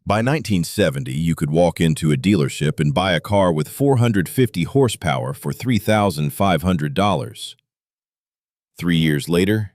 By 1970, you could walk into a dealership and buy a car with 450 horsepower for $3,500. 3 years later,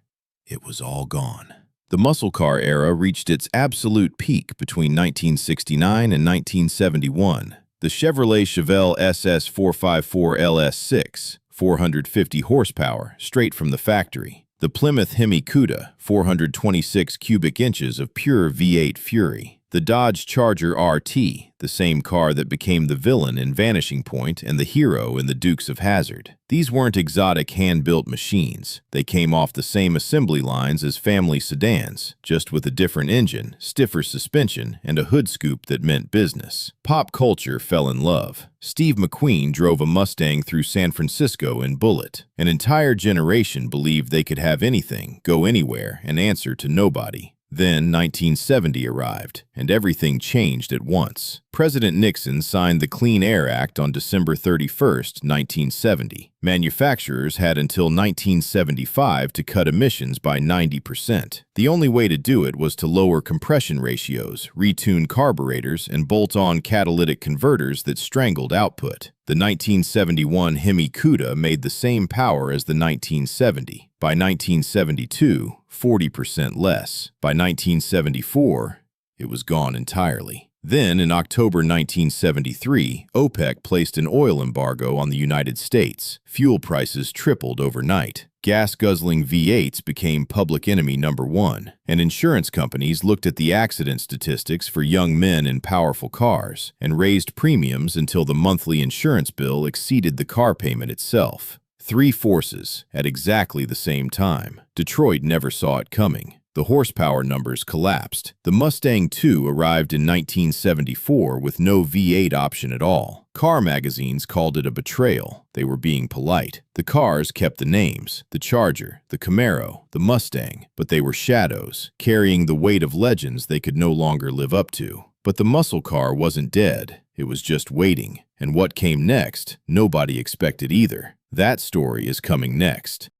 it was all gone. The muscle car era reached its absolute peak between 1969 and 1971. The Chevrolet Chevelle SS454 LS6, 450 horsepower, straight from the factory. The Plymouth Hemi Cuda, 426 cubic inches of pure V8 fury. The Dodge Charger RT, the same car that became the villain in Vanishing Point and the hero in the Dukes of Hazzard. These weren't exotic hand-built machines. They came off the same assembly lines as family sedans, just with a different engine, stiffer suspension, and a hood scoop that meant business. Pop culture fell in love. Steve McQueen drove a Mustang through San Francisco in Bullitt. An entire generation believed they could have anything, go anywhere, and answer to nobody. Then 1970 arrived, and everything changed at once. President Nixon signed the Clean Air Act on December 31, 1970. Manufacturers had until 1975 to cut emissions by 90%. The only way to do it was to lower compression ratios, retune carburetors, and bolt on catalytic converters that strangled output. The 1971 Hemi Cuda made the same power as the 1970. By 1972, 40% less. By 1974, it was gone entirely. Then, in October 1973, OPEC placed an oil embargo on the United States. Fuel prices tripled overnight. Gas-guzzling V8s became public enemy number one, and insurance companies looked at the accident statistics for young men in powerful cars and raised premiums until the monthly insurance bill exceeded the car payment itself. Three forces at exactly the same time. Detroit never saw it coming. The horsepower numbers collapsed. The Mustang II arrived in 1974 with no V8 option at all. Car magazines called it a betrayal. They were being polite. The cars kept the names, the Charger, the Camaro, the Mustang, but they were shadows, carrying the weight of legends they could no longer live up to. But the muscle car wasn't dead. It was just waiting. And what came next, nobody expected either. That story is coming next.